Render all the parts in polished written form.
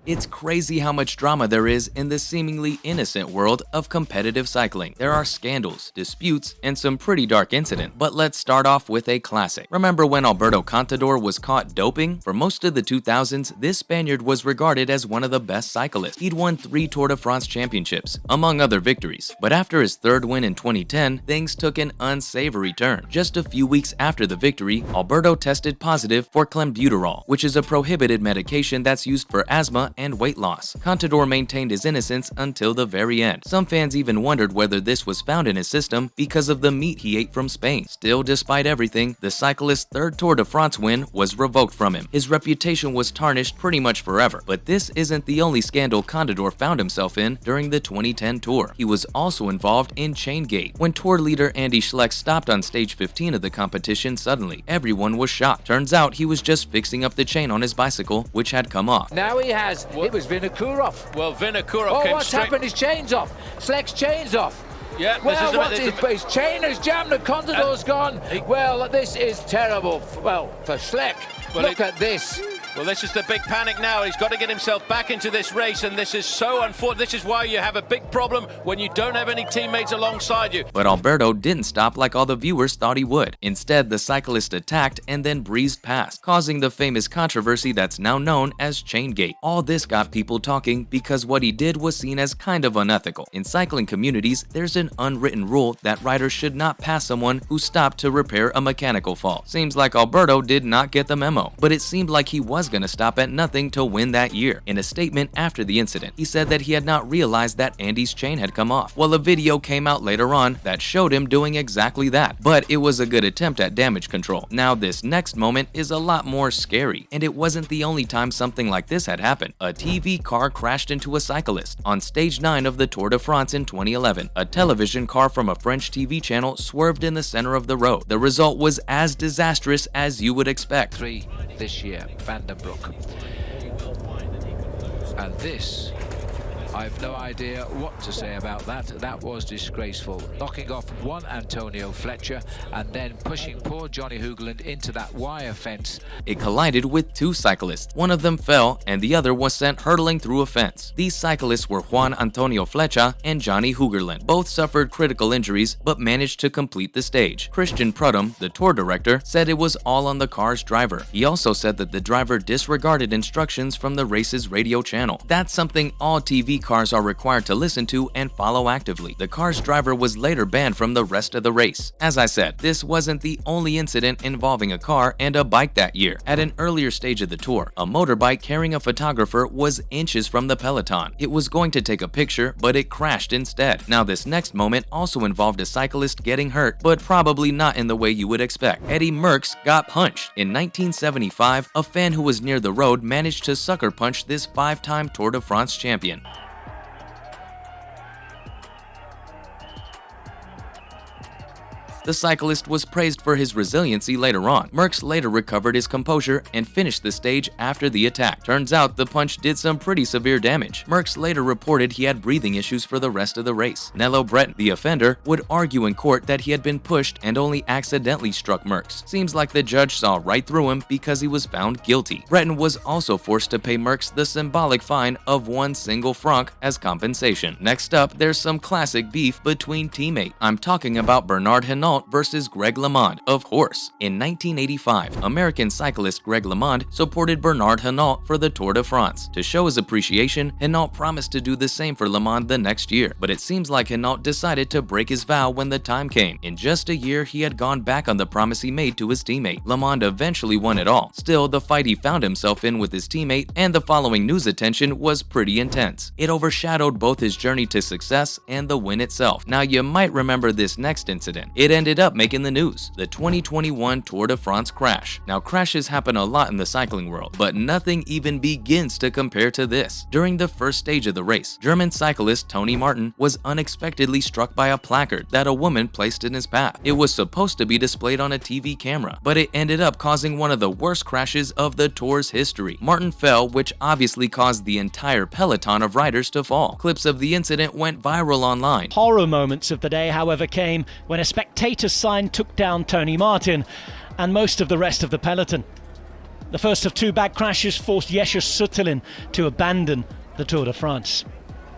It's crazy how much drama there is in the seemingly innocent world of competitive cycling. There are scandals, disputes, and some pretty dark incidents. But let's start off with a classic. Remember when Alberto Contador was caught doping? For most of the 2000s, this Spaniard was regarded as one of the best cyclists. He'd won 3 Tour de France championships, among other victories. But after his third win in 2010, things took an unsavory turn. Just a few weeks after the victory, Alberto tested positive for clenbuterol, which is a prohibited medication that's used for asthma and weight loss. Contador maintained his innocence until the very end. Some fans even wondered whether this was found in his system because of the meat he ate from Spain. Still, despite everything, the cyclist's third Tour de France win was revoked from him. His reputation was tarnished pretty much forever. But this isn't the only scandal Contador found himself in during the 2010 Tour. He was also involved in Chaingate. When Tour leader Andy Schleck stopped on stage 15 of the competition suddenly, everyone was shocked. Turns out he was just fixing up the chain on his bicycle, which had come off. Now he has. It was Vinokurov. Well, Vinokurov what's happened? His chain's off. Schleck's chain's off. Yeah, well, his chain has jammed and Contador's gone. Well, this is terrible. Well, for Schleck. Well, look at this. Well, this is the big panic now. He's got to get himself back into this race, and this is so unfortunate. This is why you have a big problem when you don't have any teammates alongside you. But Alberto didn't stop like all the viewers thought he would. Instead, the cyclist attacked and then breezed past, causing the famous controversy that's now known as Chaingate. All this got people talking because what he did was seen as kind of unethical. In cycling communities, there's an unwritten rule that riders should not pass someone who stopped to repair a mechanical fault. Seems like Alberto did not get the memo, but it seemed like he was going to stop at nothing to win that year. In a statement after the incident, he said that he had not realized that Andy's chain had come off. Well, a video came out later on that showed him doing exactly that, but it was a good attempt at damage control. Now, this next moment is a lot more scary, and it wasn't the only time something like this had happened. A TV car crashed into a cyclist on stage 9 of the Tour de France in 2011. A television car from a French TV channel swerved in the center of the road. The result was as disastrous as you would expect. 3 this year, Vandenbroek. And this, I've no idea what to say about that. That was disgraceful. Knocking off one Antonio Fletcher and then pushing poor Johnny Hoogland into that wire fence. It collided with 2 cyclists. One of them fell and the other was sent hurtling through a fence. These cyclists were Juan Antonio Flecha and Johnny Hoogland. Both suffered critical injuries but managed to complete the stage. Christian Prudhomme, the tour director, said it was all on the car's driver. He also said that the driver disregarded instructions from the race's radio channel. That's something all TV cars are required to listen to and follow actively. The car's driver was later banned from the rest of the race. As I said, this wasn't the only incident involving a car and a bike that year. At an earlier stage of the tour, a motorbike carrying a photographer was inches from the peloton. It was going to take a picture, but it crashed instead. Now, this next moment also involved a cyclist getting hurt, but probably not in the way you would expect. Eddie Merckx got punched. In 1975, a fan who was near the road managed to sucker punch this 5-time Tour de France champion. The cyclist was praised for his resiliency later on. Merckx later recovered his composure and finished the stage after the attack. Turns out the punch did some pretty severe damage. Merckx later reported he had breathing issues for the rest of the race. Nello Breton, the offender, would argue in court that he had been pushed and only accidentally struck Merckx. Seems like the judge saw right through him because he was found guilty. Breton was also forced to pay Merckx the symbolic fine of 1 single franc as compensation. Next up, there's some classic beef between teammates. I'm talking about Bernard Hinault versus Greg LeMond, of course. In 1985, American cyclist Greg LeMond supported Bernard Hinault for the Tour de France. To show his appreciation, Hinault promised to do the same for LeMond the next year, but it seems like Hinault decided to break his vow when the time came. In just a year, he had gone back on the promise he made to his teammate. LeMond eventually won it all. Still, the fight he found himself in with his teammate and the following news attention was pretty intense. It overshadowed both his journey to success and the win itself. Now, you might remember this next incident. It ended up making the news, the 2021 Tour de France crash. Now, crashes happen a lot in the cycling world, but nothing even begins to compare to this. During the first stage of the race, German cyclist Tony Martin was unexpectedly struck by a placard that a woman placed in his path. It was supposed to be displayed on a TV camera, but it ended up causing one of the worst crashes of the Tour's history. Martin fell, which obviously caused the entire peloton of riders to fall. Clips of the incident went viral online. Horror moments of the day, however, came when a spectator sign took down Tony Martin and most of the rest of the peloton. The first of two back crashes forced Jesper Sutelin to abandon the Tour de France.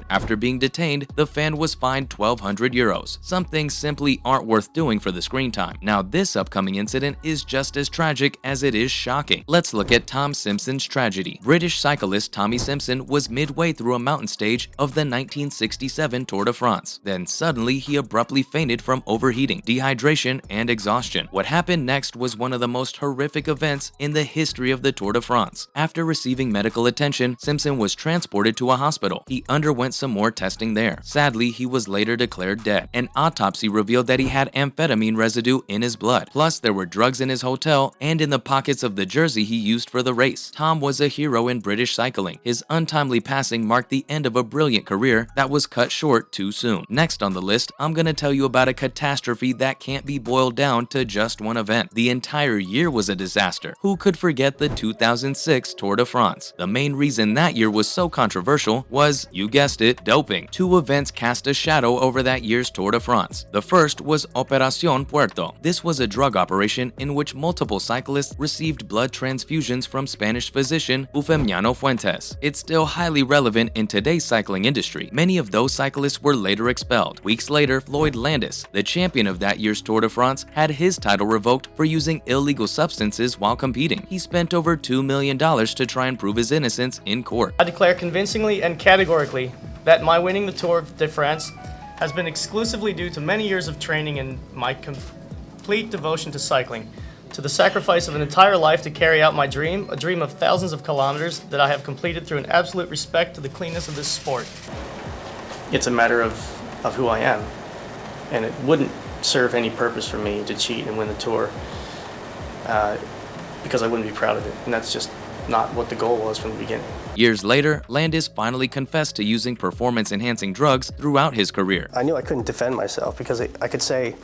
After being detained, the fan was fined €1,200. Some things simply aren't worth doing for the screen time. Now, this upcoming incident is just as tragic as it is shocking. Let's look at Tom Simpson's tragedy. British cyclist Tommy Simpson was midway through a mountain stage of the 1967 Tour de France. Then suddenly he abruptly fainted from overheating, dehydration, and exhaustion. What happened next was one of the most horrific events in the history of the Tour de France. After receiving medical attention, Simpson was transported to a hospital. He underwent some more testing there. Sadly, he was later declared dead. An autopsy revealed that he had amphetamine residue in his blood. Plus, there were drugs in his hotel and in the pockets of the jersey he used for the race. Tom was a hero in British cycling. His untimely passing marked the end of a brilliant career that was cut short too soon. Next on the list, I'm gonna tell you about a catastrophe that can't be boiled down to just one event. The entire year was a disaster. Who could forget the 2006 Tour de France? The main reason that year was so controversial was, you guessed it, doping. Two events cast a shadow over that year's Tour de France. The first was Operación Puerto. This was a drug operation in which multiple cyclists received blood transfusions from Spanish physician Eufemiano Fuentes. It's still highly relevant in today's cycling industry. Many of those cyclists were later expelled. Weeks later, Floyd Landis, the champion of that year's Tour de France, had his title revoked for using illegal substances while competing. He spent over $2 million to try and prove his innocence in court. I declare convincingly and categorically that my winning the Tour de France has been exclusively due to many years of training and my complete devotion to cycling, to the sacrifice of an entire life to carry out my dream, a dream of thousands of kilometers that I have completed through an absolute respect to the cleanness of this sport. It's a matter of who I am, and it wouldn't serve any purpose for me to cheat and win the Tour because I wouldn't be proud of it, and that's just not what the goal was from the beginning. Years later, Landis finally confessed to using performance-enhancing drugs throughout his career. I knew I couldn't defend myself because I could say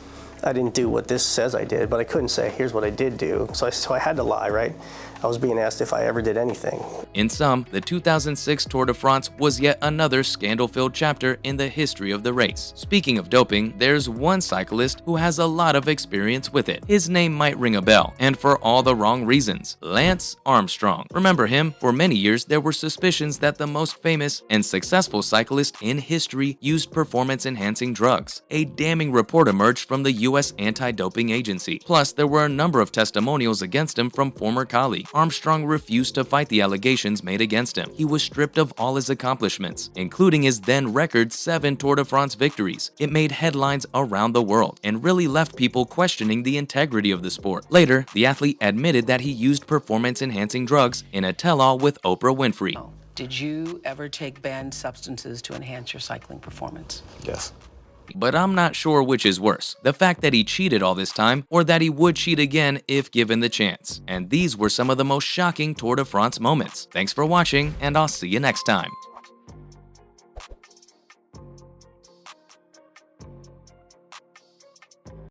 I didn't do what this says I did, but I couldn't say, here's what I did do. So I had to lie, right? I was being asked if I ever did anything. In sum, the 2006 Tour de France was yet another scandal-filled chapter in the history of the race. Speaking of doping, there's one cyclist who has a lot of experience with it. His name might ring a bell, and for all the wrong reasons. Lance Armstrong. Remember him? For many years, there were suspicions that the most famous and successful cyclist in history used performance-enhancing drugs. A damning report emerged from the U.S. anti-doping agency. Plus, there were a number of testimonials against him from former colleagues. Armstrong refused to fight the allegations made against him. He was stripped of all his accomplishments, including his then record 7 Tour de France victories. It made headlines around the world and really left people questioning the integrity of the sport. Later, the athlete admitted that he used performance-enhancing drugs in a tell-all with Oprah Winfrey. Did you ever take banned substances to enhance your cycling performance? Yes. But I'm not sure which is worse, the fact that he cheated all this time or that he would cheat again if given the chance. And these were some of the most shocking Tour de France moments. Thanks for watching, and I'll see you next time.